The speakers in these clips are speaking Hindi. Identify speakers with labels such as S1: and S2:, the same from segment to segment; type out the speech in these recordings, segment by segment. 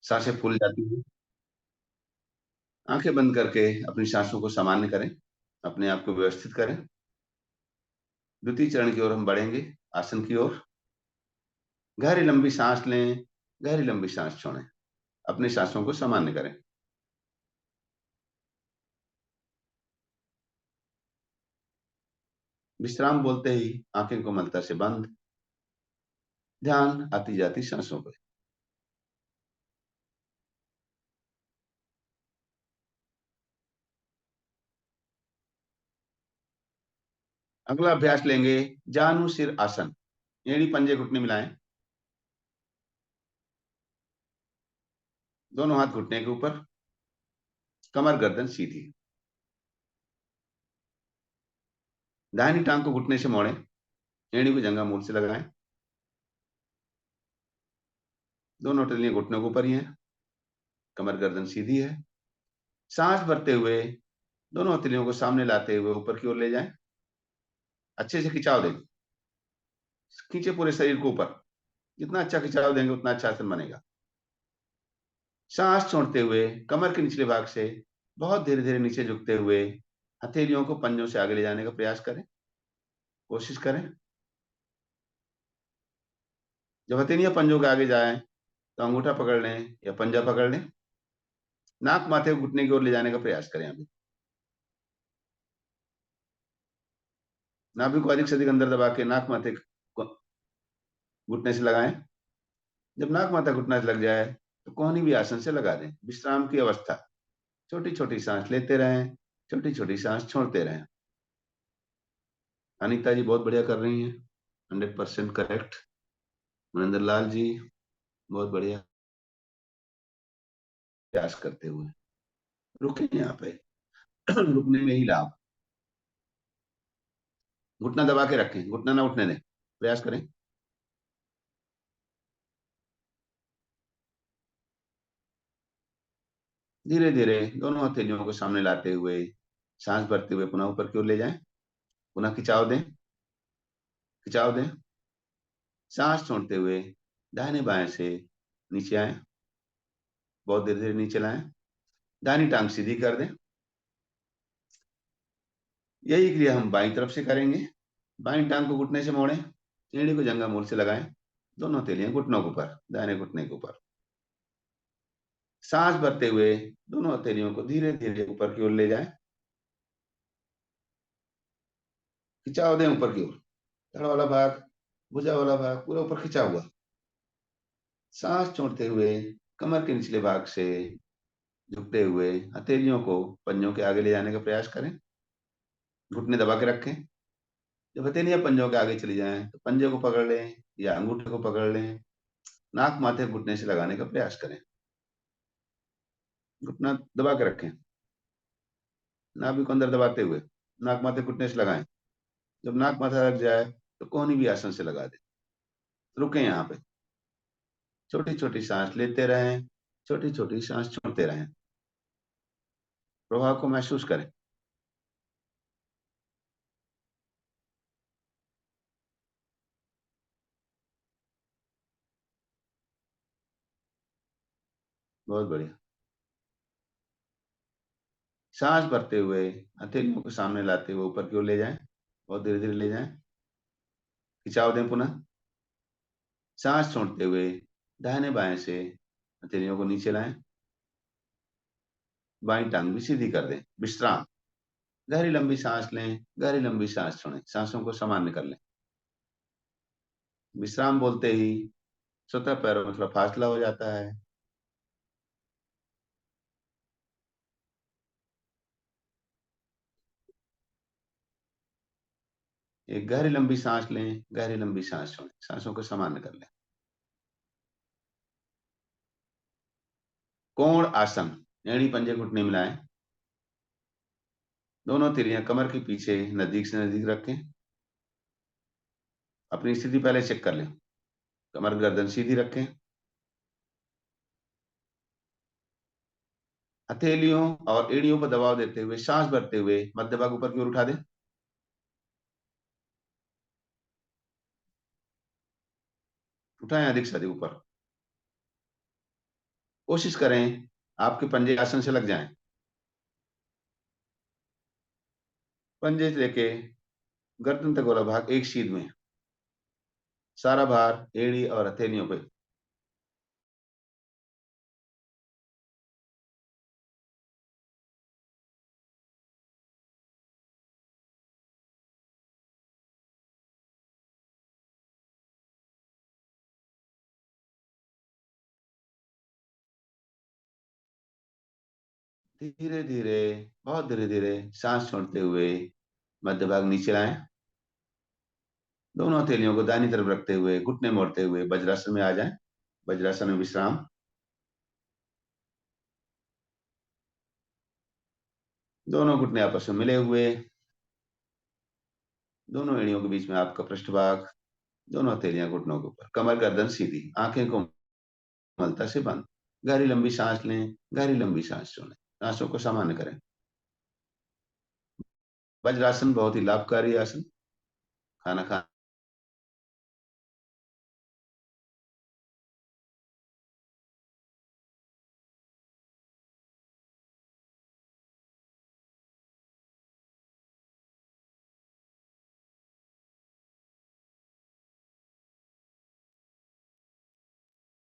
S1: सांसें फूल जाती हैं। आंखें बंद करके अपनी सांसों को सामान्य करें, अपने आप को व्यवस्थित करें। द्वितीय चरण की ओर हम बढ़ेंगे, आसन की ओर। गहरी लंबी सांस लें, गहरी लंबी सांस छोड़ें। अपनी सांसों को सामान्य करें। विश्राम बोलते ही आंखें कोमलता से बंद। ध्यान आती जाती सांसों पे। अगला अभ्यास लेंगे, जानु सिर आसन। एड़ी पंजे घुटने मिलाएं, दोनों हाथ घुटने के ऊपर, कमर गर्दन सीधी। दाहिनी टांग को घुटने से मोड़ें, एड़ी को जंघा मूल से लगाएं। दोनों हथेलियां घुटनों के ऊपर ही हैं, कमर गर्दन सीधी है। सांस भरते हुए दोनों हथेलियों को सामने लाते हुए ऊपर की ओर ले जाएं। अच्छे से खिंचाव दें, खींचे पूरे शरीर को ऊपर। जितना अच्छा खिंचाव देंगे उतना अच्छा आसन बनेगा। सांस छोड़ते हुए कमर के निचले भाग से बहुत धीरे धीरे नीचे झुकते हुए हथेलियों को पंजों से आगे ले जाने का प्रयास करें, कोशिश करें। जब हथेलियां पंजों के आगे जाएं तो अंगूठा पकड़ लें या पंजा पकड़ लें। नाक माथे को घुटने की ओर ले जाने का प्रयास करें। अभी नाभि को अधिक से अधिक अंदर दबा के नाक माथे को घुटने से लगाएं। जब नाक माथा घुटना से लग जाए तो कोहनी भी आसन से लगा दें। विश्राम की अवस्था, छोटी छोटी सांस लेते रहें, छोटी छोटी सांस छोड़ते रहें। अनीता जी बहुत बढ़िया कर रही हैं, 100% करेक्ट। मनिंदर लाल जी बहुत बढ़िया प्रयास करते हुए। रुके यहाँ पे। रुकने में ही लाभ। घुटना दबा के रखें, घुटना ना उठने दें, प्रयास करें। धीरे धीरे दोनों हथेलियों को सामने लाते हुए सांस भरते हुए पुनः ऊपर की ओर ले जाएं। पुनः खिंचाव दें, खिंचाव दें। सांस छोड़ते हुए दाहिने बाएं से नीचे आए, बहुत धीरे धीरे नीचे लाएं। दाहिनी टांग सीधी कर दें। यही क्रिया हम बाईं तरफ से करेंगे। बाईं टांग को घुटने से मोड़ें, एड़ी को जंघा मूल से लगाएं। दोनों हथेलियां घुटनों के ऊपर, दाहिने घुटने के ऊपर। सांस भरते हुए दोनों हथेलियों को धीरे धीरे ऊपर की ओर ले जाएं। खिंचाव दें ऊपर की ओर। धड़ वाला भाग, भुजा वाला भाग पूरा ऊपर खिंचा हुआ। सांस छोड़ते हुए कमर के निचले भाग से झुकते हुए हथेलियों को पंजों के आगे ले जाने का प्रयास करें। घुटने दबा के रखें। जब हथेलियां पंजों के आगे चली जाएं तो पंजे को पकड़ लें या अंगूठे को पकड़ लें। नाक माथे घुटने से लगाने का प्रयास करें। घुटना दबा के रखें, नाभि को अंदर दबाते हुए नाक माथे घुटने से लगाएं। जब नाक माथा लग जाए तो कोहनी भी आसन से लगा दें। रुकें यहाँ पे। छोटी छोटी सांस लेते रहें, छोटी छोटी सांस छोड़ते रहें। प्रभाव को महसूस करें। बहुत बढ़िया। सांस भरते हुए हथेलियों को सामने लाते हुए ऊपर की ओर ले जाएं, बहुत धीरे धीरे ले जाएं। खिंचाव दें पुनः। सांस छोड़ते हुए दाहिने बाएं से हथेलियों को नीचे लाएं। बाईं टांग भी सीधी कर दें। विश्राम। गहरी लंबी सांस लें, गहरी लंबी सांस छोड़ें। सांसों को सामान्य कर लें। विश्राम बोलते ही स्वतः पैरों में थोड़ा फासला हो जाता है। एक गहरी लंबी सांस लें, गहरी लंबी सांस छोड़ें। सांसों को सामान्य कर लें। कोण आसन। एड़ी पंजे घुटने मिलाएं। दोनों तिरियां कमर के पीछे नजदीक से नजदीक रखें। अपनी स्थिति पहले चेक कर लें। कमर गर्दन सीधी रखें। हथेलियों और एड़ियों पर दबाव देते हुए सांस भरते हुए मध्य भाग ऊपर की ओर उठा दें। उठाएं अधिक से अधिक ऊपर। कोशिश करें आपके पंजे आसन से लग जाएं। पंजे से लेके गर्दन तक वाला भाग एक शीर में, सारा भार एड़ी और हथेलियों पे। धीरे धीरे, बहुत धीरे धीरे सांस छोड़ते हुए मध्य भाग नीचे लाएं। दोनों हथेलियों को दाहिनी तरफ रखते हुए घुटने मोड़ते हुए वज्रासन में आ जाएं। वज्रासन में विश्राम। दोनों घुटने आपस में मिले हुए, दोनों एड़ियों के बीच में आपका पृष्ठभाग, दोनों हथेलियां घुटनों के ऊपर, कमर गर्दन सीधी, आंखें को मलता से बंद। गहरी लंबी सांस लें, गहरी लंबी सांस छोड़ें। सांसों को सामान्य करें। वज्रासन बहुत ही लाभकारी आसन। खाना खा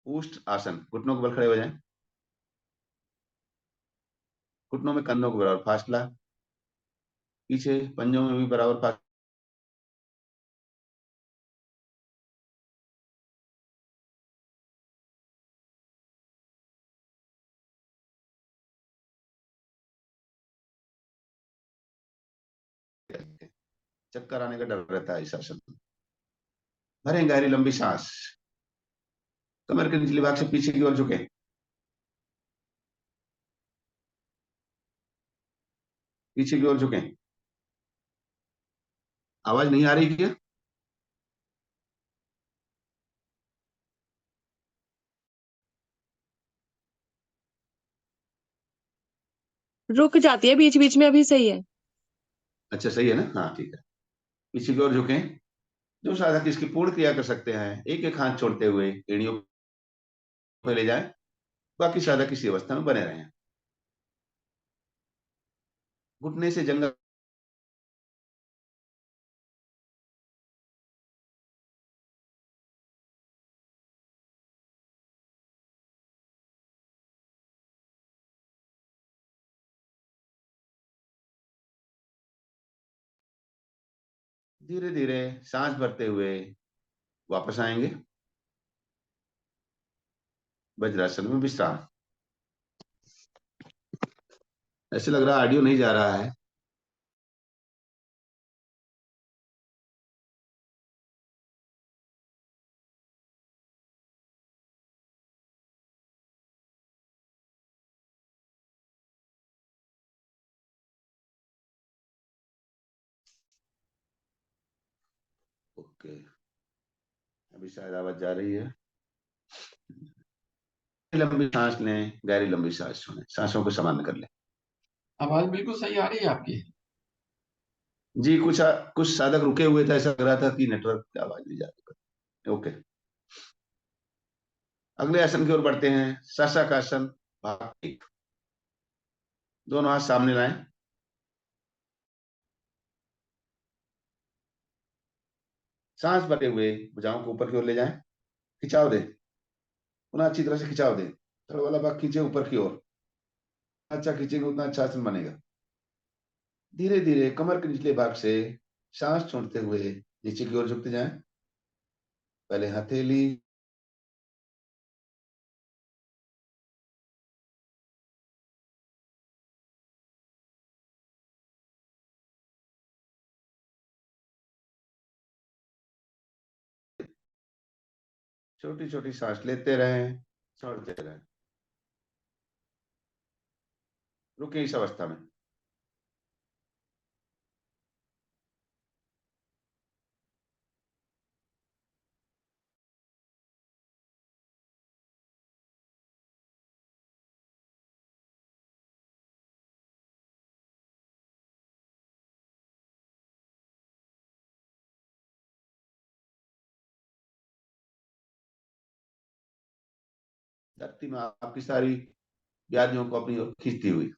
S1: ऊष्ट आसन, घुटनों के बल खड़े हो जाएं। घुटनों में कंधों के बराबर फासला, पीछे पंजों में भी बराबर फासला। चक्कर आने का डर रहता है इस आसन में। भरें गहरी लंबी सांस। कमर के निचले भाग से पीछे की ओर झुके। पीछे की ओर झुके। आवाज नहीं आ रही क्या?
S2: रुक जाती है बीच बीच में, अभी सही है।
S1: अच्छा सही है ना? हाँ ठीक है। पीछे की ओर झुके। जो साधक इसकी पूर्ण क्रिया कर सकते हैं एक एक हाथ छोड़ते हुए एड़ियों पे ले जाएं। बाकी साधक इसी अवस्था में बने रहें। घुटने से जंगा धीरे धीरे सांस भरते हुए वापस आएंगे। वज्रासन में विश्राम। ऐसे लग रहा है ऑडियो नहीं जा रहा है। ओके, अभी शायद आवाज जा रही है। लंबी सांस लें, गहरी लंबी सांस छोड़ें। सांसों को सामान्य कर लें।
S3: आवाज बिल्कुल सही आ रही है आपकी।
S1: जी, कुछ साधक रुके हुए थे, ऐसा लग रहा था कि नेटवर्क की आवाज नहीं जा रही। ओके, अगले आसन की ओर बढ़ते हैं। शशाकासन भाग एक। दोनों हाथ सामने लाएं। सांस भरते हुए भुजाओं को ऊपर की ओर ले जाएं। खिंचाव दें। पुनः अच्छी तरह से खिंचाव दें। थोड़ा वाला भाग खींचे ऊपर की ओर। अच्छा खींचेंगे उतना अच्छा आसन बनेगा। धीरे धीरे कमर के निचले भाग से सांस छोड़ते हुए नीचे की ओर झुकते जाएं। पहले हथेली, छोटी छोटी सांस लेते रहें, छोड़ते रहें। रुके इस अवस्था में। धरती में आपकी सारी व्याधियों को अपनी ओर खींचती हुई।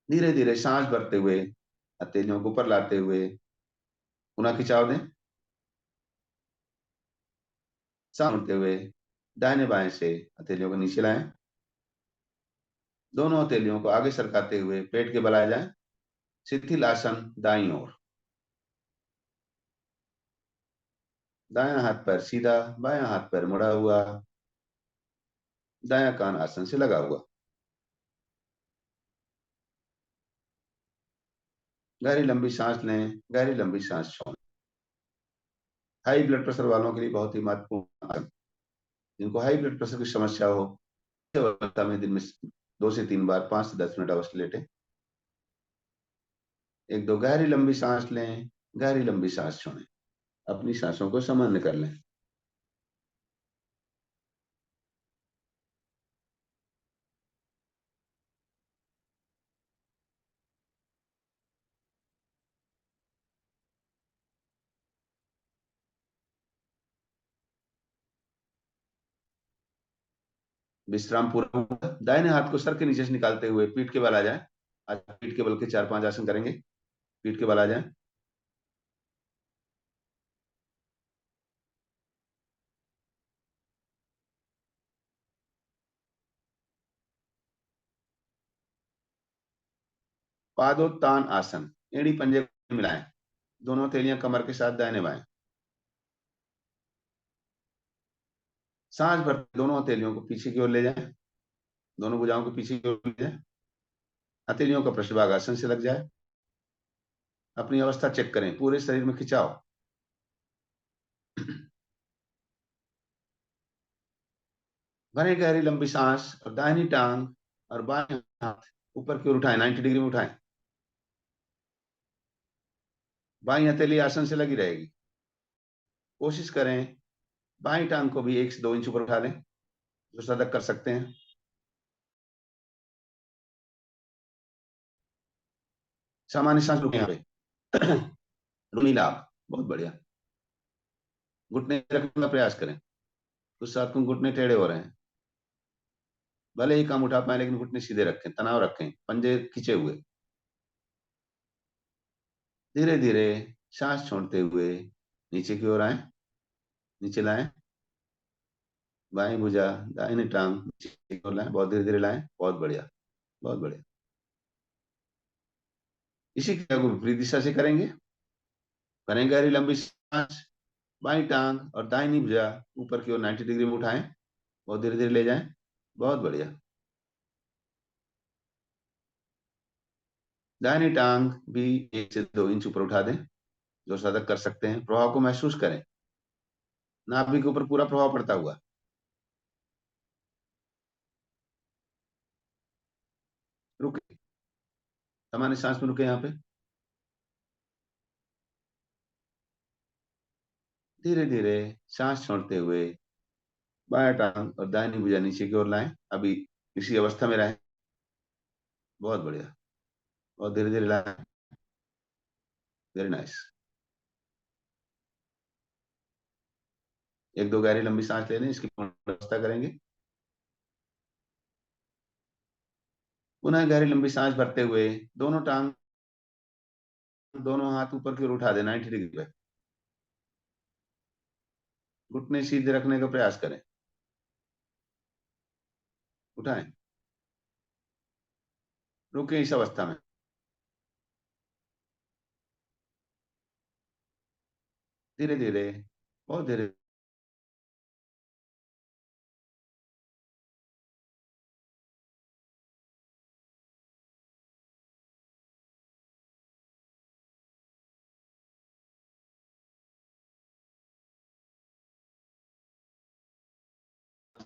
S1: धीरे धीरे सांस भरते हुए हथेलियों को ऊपर लाते हुए पुनः खिंचाव दें। सांस छोड़ते हुए दाहिने बाएं से हथेलियों को नीचे लाएं। दोनों हथेलियों को आगे सरकाते हुए पेट के बल आ जाएं। शिथिल आसन दाईं ओर। दायां हाथ पैर सीधा, बायां हाथ पैर मुड़ा हुआ, दायां कान आसन से लगा हुआ। गहरी लंबी सांस लें, गहरी लंबी सांस छोड़ें। हाई ब्लड प्रेशर वालों के लिए बहुत ही महत्वपूर्ण आसन। जिनको हाई ब्लड प्रेशर की समस्या हो, अवस्था में दिन में 2 से 3 बार 5 से 10 मिनट अवश्य लेटें। एक दो गहरी लंबी सांस लें, गहरी लंबी सांस छोड़ें। अपनी सांसों को सामान्य कर लें। विश्राम पूरा हुआ। दाहिने हाथ को सर के नीचे से निकालते हुए पीठ के बल आ जाए। आज पीठ के बल के 4-5 आसन करेंगे। पीठ के बल आ जाए। पादोत्तान आसन। एड़ी पंजे को मिलाएं। दोनों हथेलियां कमर के साथ दाहिने बाएं। सांस भर दोनों हथेलियों को पीछे की ओर ले जाएं। दोनों भुजाओं को पीछे की ओर ले जाएं। हथेलियों का पृष्ठभाग आसन से लग जाए। अपनी अवस्था चेक करें। पूरे शरीर में खिंचाव। भरें गहरी लंबी सांस और दाहिनी टांग और बाएं हाथ ऊपर की ओर उठाएं। 90 डिग्री में उठाएं। बाईं हथेली आसन से लगी रहेगी। कोशिश करें बाईं टांग को भी 1 से 2 इंच ऊपर उठा लें, जो सदक कर सकते हैं। सामान्य सांस रुके यहाँ पे। रूमी लाभ। बहुत बढ़िया। घुटने रखने का प्रयास करें। कुछ साथ में घुटने टेढ़े हो रहे हैं। भले ही कम उठा पाए लेकिन घुटने सीधे रखें, तनाव रखें, पंजे खींचे हुए। धीरे धीरे सांस छोड़ते हुए नीचे की ओर आए। नीचे लाएं। बाएं भुजा, दाहिनी टांग नीचे की ओर लाएं। बहुत धीरे धीरे लाएं। बहुत बढ़िया, बहुत बढ़िया। इसी क्रिया को विपरीत दिशा से करेंगे। करें गहरी लंबी सांस। बाईं टांग और दाहिनी भुजा ऊपर की ओर 90 डिग्री में उठाएं। बहुत धीरे धीरे ले जाएं। बहुत बढ़िया। दाहिनी टांग भी 1 से 2 इंच ऊपर उठा दें, जो साधक कर सकते हैं। प्रभाव को महसूस करें। नाभि के ऊपर पूरा प्रभाव पड़ता हुआ। रुके। सामान्य सांस में रुके यहाँ पे। धीरे धीरे सांस छोड़ते हुए बायां टांग और दाहिनी भुजा नीचे की ओर लाएं। अभी इसी अवस्था में रहें। बहुत बढ़िया। और धीरे धीरे लाएं। Very nice. एक दो गहरी लंबी सांस ले लें। इसकी पूर्ण व्यवस्था करेंगे। पुनः गहरी लंबी सांस भरते हुए दोनों टांग, दोनों हाथ ऊपर की ओर उठा दें 90 डिग्री पे। घुटने सीधे रखने का प्रयास करें। उठाएं। रुके इस अवस्था में। धीरे धीरे, बहुत धीरे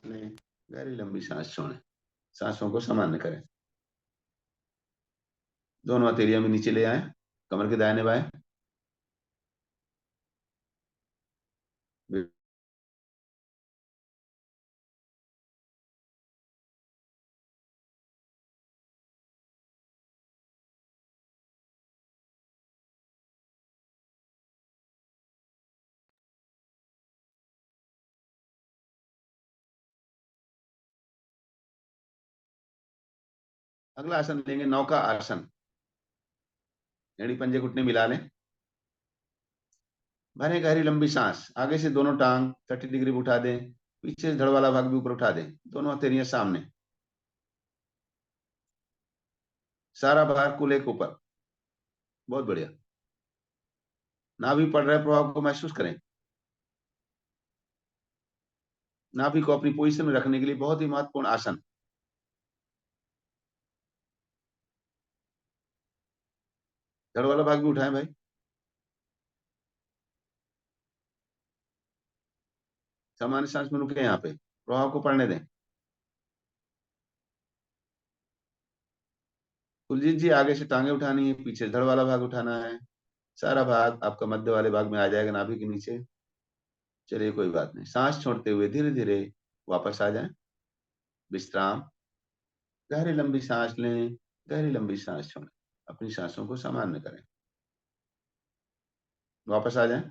S1: लें। गहरी लंबी सांस छोड़ें। सांसों को सामान्य करें। दोनों हथेलियां भी नीचे ले आए। कमर के दाहिने बाएं। अगला आसन लेंगे नौका आसन। एड़ी पंजे घुटने मिला लें, भरें गहरी लंबी सांस, आगे से दोनों टांग 30 डिग्री पे उठा दें, पीछे से धड़ वाला भाग भी ऊपर उठा दें, दोनों हथेलियां सामने, सारा भार कुल एक ऊपर। बहुत बढ़िया। नाभि पड़ रहे प्रभाव को महसूस करें। नाभि को अपनी पोजीशन में रखने के लिए बहुत ही महत्वपूर्ण आसन। धड़ वाला भाग भी उठाएं भाई। सामान्य सांस में रुके, यहाँ पे प्रभाव को पड़ने दें। कुलजीत जी, आगे से टांगे उठानी है, पीछे से धड़ वाला भाग उठाना है, सारा भाग आपका मध्य वाले भाग में आ जाएगा, नाभि के नीचे। चलिए कोई बात नहीं, सांस छोड़ते हुए धीरे धीरे वापस आ जाएं। विश्राम, गहरी लंबी सांस लें, गहरी लंबी सांस छोड़ें, अपनी सांसों को सामान्य करें, वापस आ जाएं।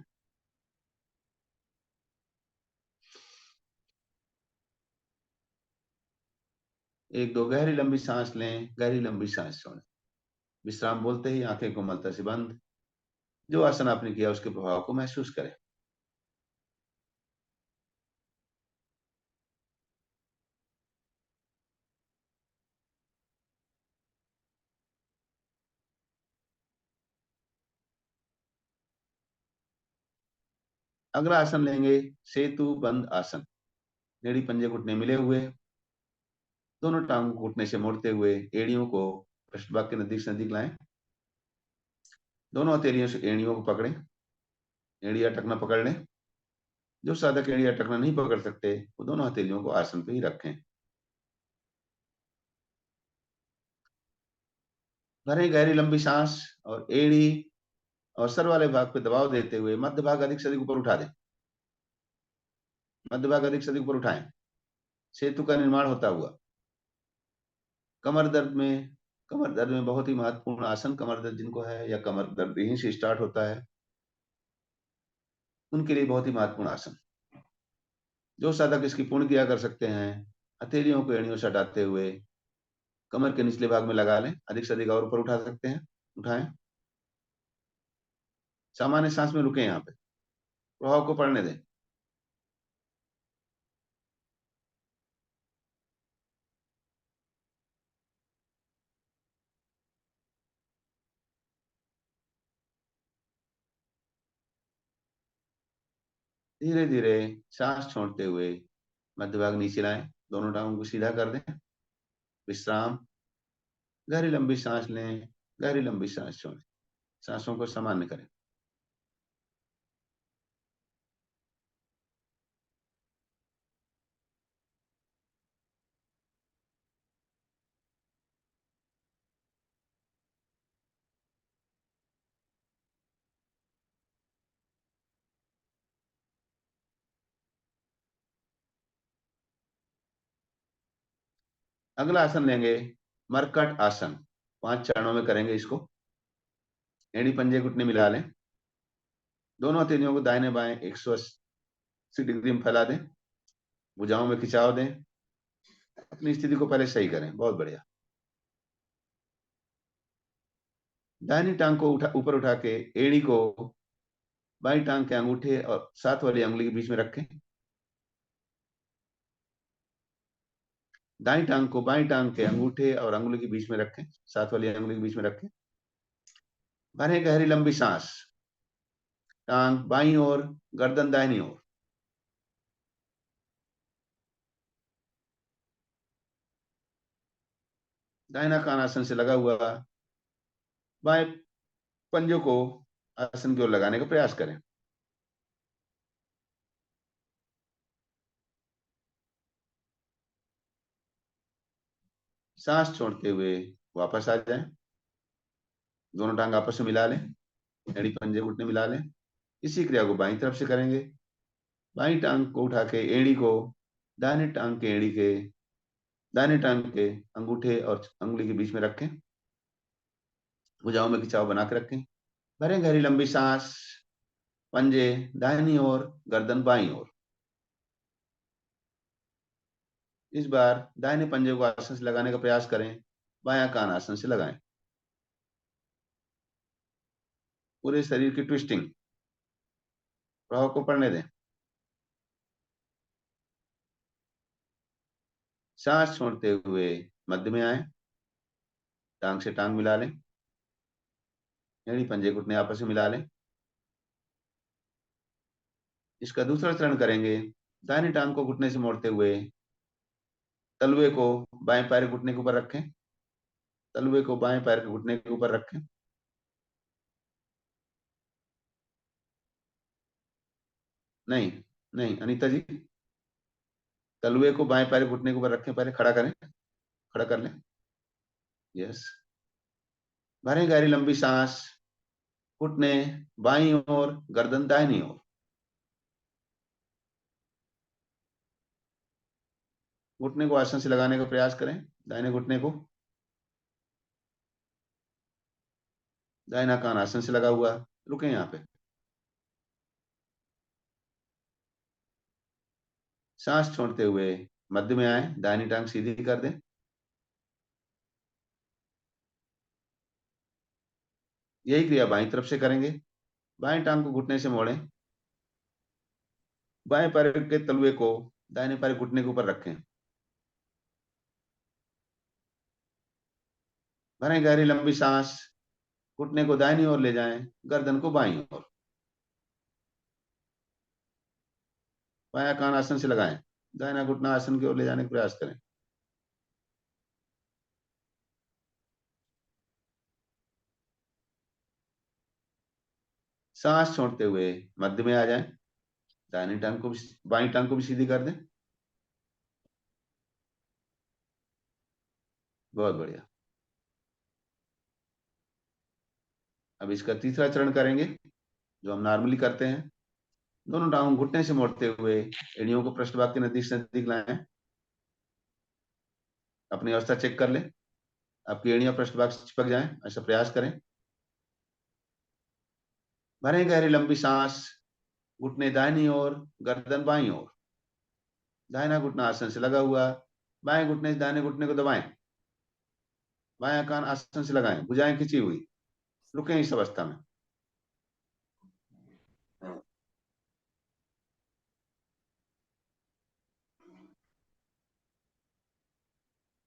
S1: एक दो गहरी लंबी सांस लें, गहरी लंबी सांस छोड़ें। विश्राम बोलते ही आंखें कोमलता से बंद। जो आसन आपने किया उसके प्रभाव को महसूस करें। अगला आसन लेंगे सेतु बंद आसन। एड़ी पंजे घुटने मिले हुए, दोनों टांगों को घुटने से मोड़ते हुए एड़ियों को पृष्ठभाग के नजदीक से नजदीक लाएं। दोनों हथेलियों से एड़ियों को पकड़ें, एड़िया टकना पकड़ लें। जो साधक एड़िया टकना नहीं पकड़ सकते वो दोनों हथेलियों को आसन पे ही रखें। भरें गहरी लंबी सांस और एड़ी और सर वाले भाग पे दबाव देते हुए मध्य भाग अधिक से अधिक ऊपर उठा दें। मध्य भाग अधिक से अधिक ऊपर उठाएं, सेतु का निर्माण होता हुआ। कमर दर्द में बहुत ही महत्वपूर्ण आसन, कमर दर्द जिनको है या कमर दर्द यहीं से स्टार्ट होता है, उनके लिए बहुत ही महत्वपूर्ण आसन। जो साधक इसकी पूर्ण क्रिया कर सकते हैं, हथेलियों को एड़ियों से हटाते हुए कमर के निचले भाग में लगा लें, अधिक से अधिक और ऊपर उठा सकते हैं, उठाएं। सामान्य सांस में रुके, यहाँ पे प्रभाव को पड़ने दें। धीरे धीरे सांस छोड़ते हुए मध्य भाग नीचे लाएं, दोनों टांगों को सीधा कर दें। विश्राम, गहरी लंबी सांस लें, गहरी लंबी सांस छोड़ें, सांसों को सामान्य करें। अगला आसन लेंगे मरकट आसन। 5 चरणों में करेंगे इसको। एड़ी पंजे घुटने मिला लें, दोनों हथेलियों को दाहिने बाएं 180 डिग्री में फैला दें, भुजाओं में खिंचाव दें, अपनी स्थिति को पहले सही करें। बहुत बढ़िया। दाहिनी टांग को ऊपर उठा के एड़ी को बाई टांग के अंगूठे और साथ वाली अंगुली के बीच में रखें। दाई टांग को बाई टांग के अंगूठे और अंगुली के बीच में रखें, साथ वाली अंगुली के बीच में रखें। भरें गहरी लंबी सांस, टांग बाई ओर, गर्दन दाहिनी ओर। दाहिना कान आसन से लगा हुआ, बाएं पंजों को आसन की ओर लगाने का प्रयास करें। सांस छोड़ते हुए वापस आ जाएं। दोनों टांग आपस में मिला लें, एड़ी पंजे घुटने मिला लें। इसी क्रिया को बाईं तरफ से करेंगे। बाईं टांग को उठा के एड़ी को दाहिने टांग के एड़ी के दाहिने टांग के अंगूठे और अंगुली के बीच में रखें, भुजाओं में खिंचाव बना के रखें। भरें गहरी लंबी सांस, पंजे दाहिनी ओर, गर्दन बाईं ओर। इस बार दाहिने पंजे को आसन से लगाने का प्रयास करें, बायां कान आसन से लगाएं। पूरे शरीर की ट्विस्टिंग प्रभाव को पड़ने दें। सांस छोड़ते हुए मध्य में आए, टांग से टांग मिला लें, एड़ी पंजे घुटने आपस में मिला लें। इसका दूसरा चरण करेंगे। दाहिनी टांग को घुटने से मोड़ते हुए तलवे को बाएं पैर के घुटने के ऊपर रखें, तलवे को बाएं पैर के घुटने के ऊपर रखें। नहीं नहीं अनीता जी, तलवे को बाएं पैर के घुटने के ऊपर रखें, पहले खड़ा करें, खड़ा कर लें। यस। भरें गहरी लंबी सांस, घुटने बाईं ओर, गर्दन दाहिनी ओर। घुटने को आसन से लगाने का प्रयास करें, दाहिने घुटने को। दाहिना कान आसन से लगा हुआ, रुके यहाँ पे। सांस छोड़ते हुए मध्य में आए, दाहिनी टांग सीधी कर दें। यही क्रिया बाईं तरफ से करेंगे। बाएं टांग को घुटने से मोड़ें, बाएं पैर के तलवे को दाहिने पैर के घुटने के ऊपर रखें। भरें गहरी लंबी सांस, घुटने को दाहिनी ओर ले जाएं, गर्दन को बाईं ओर। बायां कान आसन से लगाएं, दाहिना घुटना आसन की ओर ले जाने का प्रयास करें। सांस छोड़ते हुए मध्य में आ जाएं, दाहिनी टांग को भी बाईं टांग को भी सीधी कर दें। बहुत बढ़िया। अब इसका तीसरा चरण करेंगे, जो हम नॉर्मली करते हैं। दोनों टांगों घुटने से मोड़ते हुए एड़ियों को पृष्ठभाग के नजदीक से नजदीक लाएं। अपनी अवस्था चेक कर लें, आपकी एड़ियां पृष्ठभाग से चिपक जाएं, ऐसा प्रयास करें। भरें गहरी लंबी सांस, घुटने दाहिनी ओर, गर्दन बाईं ओर। दाहिना घुटना आसन से लगा हुआ, बाएं घुटने से दाहिने घुटने को दबाएं। बायां कान आसन से लगाएं, भुजाएं खिंची हुई, रुकें इस अवस्था में।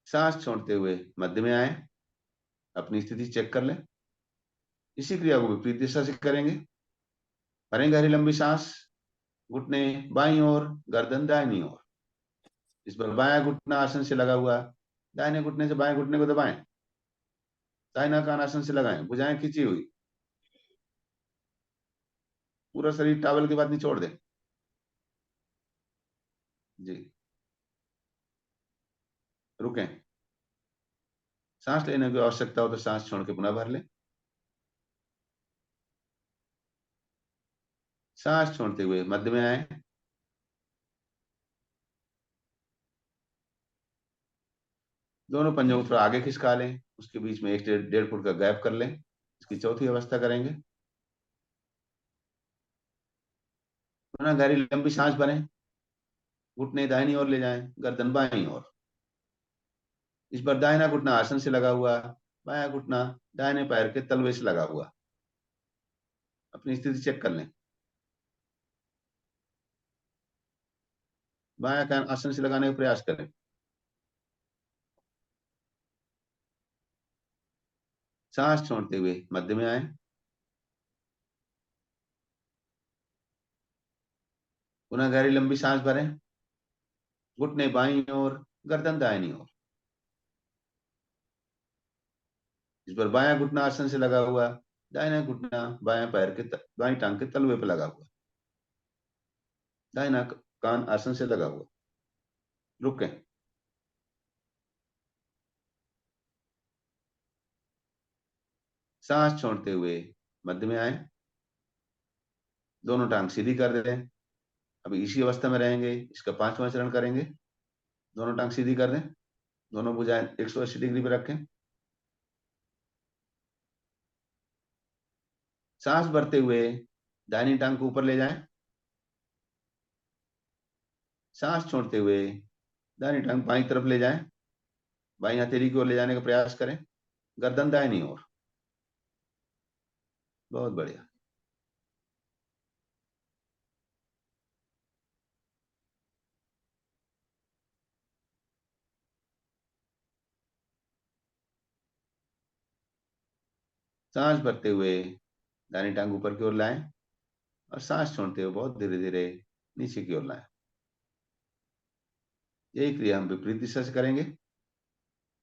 S1: सांस छोड़ते हुए मध्य में आए, अपनी स्थिति चेक कर लें। इसी क्रिया को विपरीत दिशा से करेंगे। भरें गहरी लंबी सांस, घुटने बाईं ओर, गर्दन दाहिनी ओर। इस पर बायां घुटना आसन से लगा हुआ, दाहिने घुटने से बाएं घुटने को दबाएं। दाहिना कान आसन से लगाएं, भुजाएं खींची हुई, पूरा शरीर टॉवल के बाद निचोड़ दें। जी, रुकें। सांस लेने की आवश्यकता हो तो सांस छोड़ के पुनः भर लें। सांस छोड़ते हुए मध्य में आए, दोनों पंजों को थोड़ा आगे खिसका लें, उसके बीच में 1 से 1.5 फुट का गैप कर लें। इसकी चौथी अवस्था करेंगे। पुनः गहरी लंबी सांस भरें, घुटने दाहिनी ओर ले जाएं, गर्दन बाईं ओर। इस बार दाहिना घुटना आसन से लगा हुआ, बायां घुटना दाहिने पैर के तलवे से लगा हुआ। अपनी स्थिति चेक कर लें। बायां कान आसन से लगाने का प्रयास करें। सांस छोड़ते हुए मध्य में आए, पुनः गहरी लंबी सांस भरें, घुटने बाईं ओर, गर्दन दाहिनी ओर। इस पर बायां घुटना आसन से लगा हुआ, दाहिना घुटना बायां पैर के बाईं टांग के तलवे पर लगा हुआ। दाहिना कान आसन से लगा हुआ, रुकें। सांस छोड़ते हुए मध्य में आए, दोनों टांग सीधी कर दें। अभी इसी अवस्था में रहेंगे। इसका 5वां चरण करेंगे। दोनों टांग सीधी कर दें, दोनों भुजाएं 180 डिग्री पर रखें। सांस भरते हुए दाहिनी टांग को ऊपर ले जाएं। सांस छोड़ते हुए दाहिनी टांग बाईं तरफ ले जाएं। बाई हथेली की ओर ले जाने का प्रयास करें, गर्दन दाहिनी ओर। बहुत बढ़िया। सांस भरते हुए दाहिनी टांग ऊपर की ओर लाएं और सांस छोड़ते हुए बहुत धीरे धीरे नीचे की ओर लाएं। यही क्रिया हम विपरीत दिशा से करेंगे।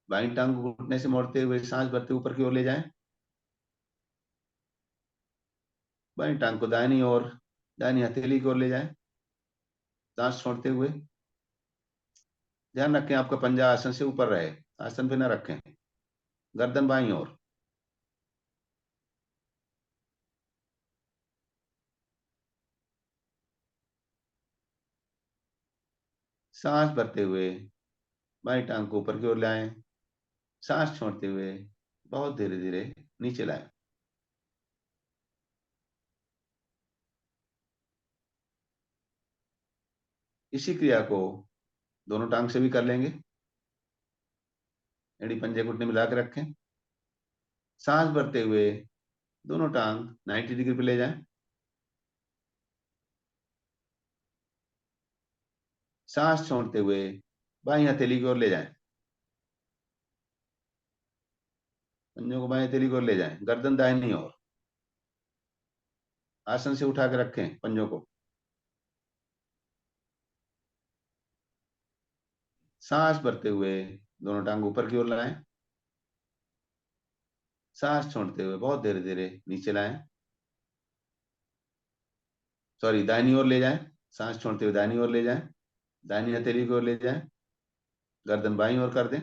S1: बाईं टांग को घुटने से मोड़ते हुए सांस भरते ऊपर की ओर ले जाएं। बाईं टांग को दाहिनी ओर, दाहिनी हथेली की ओर ले जाएं, सांस छोड़ते हुए। ध्यान रखें आपका पंजा आसन से ऊपर रहे, आसन पे न रखें। गर्दन बाईं ओर। सांस भरते हुए बाईं टांग को ऊपर की ओर लाएं, सांस छोड़ते हुए बहुत धीरे धीरे नीचे लाएं। इसी क्रिया को दोनों टांग से भी कर लेंगे। एड़ी पंजे घुटने मिला के रखें। सांस भरते हुए दोनों टांग 90 डिग्री पे ले जाएं। सांस छोड़ते हुए बाईं हथेली की ओर ले जाएं। पंजों को बाईं हथेली की ओर ले जाएं, गर्दन दाहिनी ओर। आसन से उठा के रखें पंजों को। सांस भरते हुए दोनों टांग ऊपर की ओर लाएं। सांस छोड़ते हुए बहुत धीरे धीरे नीचे लाएं। सॉरी, दाहिनी ओर ले जाएं। सांस छोड़ते हुए दाहिनी ओर ले जाएं, दाहिनी हथेली की ओर ले जाएं, गर्दन बाईं ओर कर दें।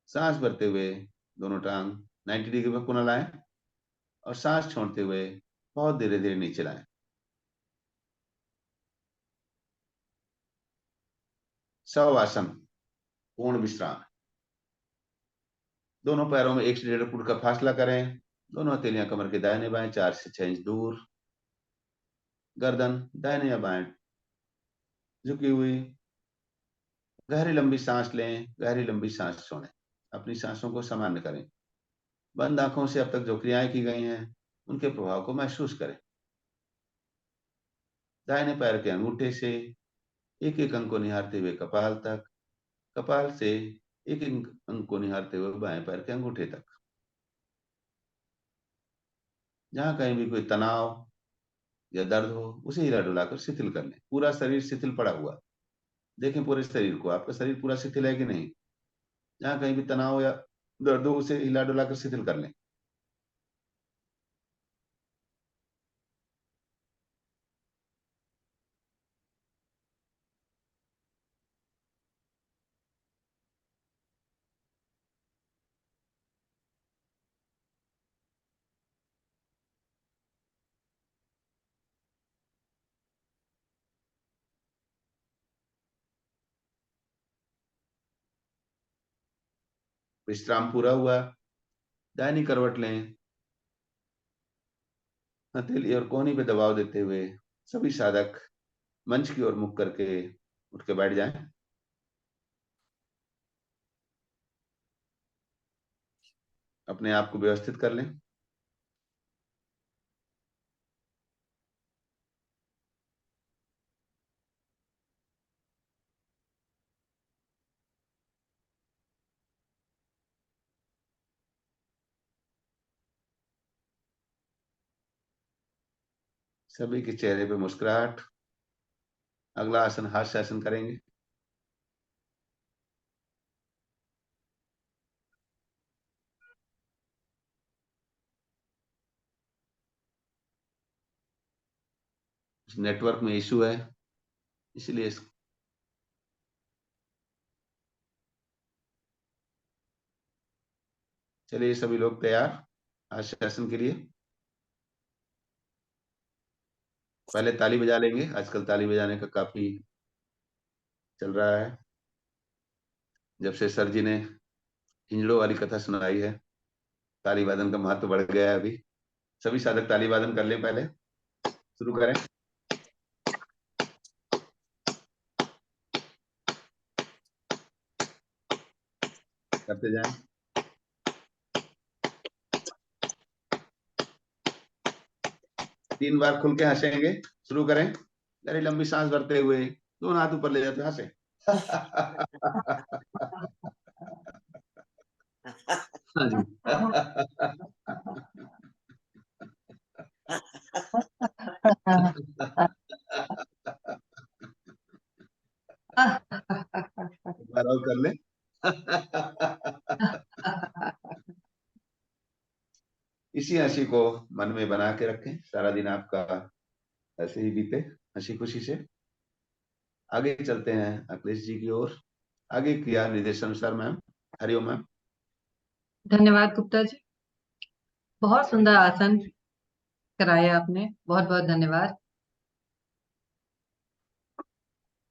S1: सांस भरते हुए दोनों टांग 90 डिग्री पर पुनः लाएं और सांस छोड़ते हुए बहुत धीरे धीरे नीचे लाएं। शवासन, पूर्ण विश्राम। दोनों पैरों में 1 से 1.5 फुट का फासला करें। दोनों हथेलियां कमर के दाहिने बाएं 4 से 6 इंच दूर। गर्दन दाहिने या बाएं झुकी हुई। गहरी लंबी सांस लें, गहरी लंबी सांस छोड़ें। अपनी सांसों को सामान्य करें। बंद आंखों से अब तक जो क्रियाएं की गई हैं उनके प्रभाव को महसूस करें। दाहिने पैर के अंगूठे से एक एक अंग को निहारते हुए कपाल तक, कपाल से एक एक अंग को निहारते हुए बाएं पैर के अंगूठे तक। जहां कहीं भी कोई तनाव या दर्द हो उसे हिला डुलाकर शिथिल कर लें। पूरा शरीर शिथिल पड़ा हुआ, देखें पूरे शरीर को, आपका शरीर पूरा शिथिल है कि नहीं। जहां कहीं भी तनाव या दर्द हो उसे हिला डुलाकर शिथिल कर लें। विश्राम पूरा हुआ, दाहिनी करवट लें। हथेली और कोहनी पे दबाव देते हुए सभी साधक मंच की ओर मुख करके उठ के बैठ जाएं। अपने आप को व्यवस्थित कर लें। सभी के चेहरे पे मुस्कुराहट। अगला आसन हास्य आसन करेंगे। नेटवर्क में इशू है, इसलिए चलिए सभी लोग तैयार हास्य आसन के लिए। पहले ताली बजा लेंगे, आजकल ताली बजाने का काफी चल रहा है। जब से सर जी ने हिंजड़ों वाली कथा सुनाई है, ताली वादन का महत्व बढ़ गया है। अभी सभी साधक ताली वादन कर लें, पहले शुरू करें। करते जाएं। तीन बार खुल के हंसेंगे। शुरू करें। गहरी लंबी सांस भरते हुए दोनों हाथ ऊपर ले जाते हुए हंसे। हाँ जी। एक बार और कर ले। इसी हंसी को मन में बना के रखें। सारा दिन आपका ऐसे ही बीते हंसी खुशी से। आगे चलते हैं अखिलेश जी की ओर। आगे क्रिया निर्देशानुसार मैम। हरिओम मैम।
S4: धन्यवाद गुप्ता जी, बहुत सुंदर आसन कराया आपने, बहुत बहुत धन्यवाद।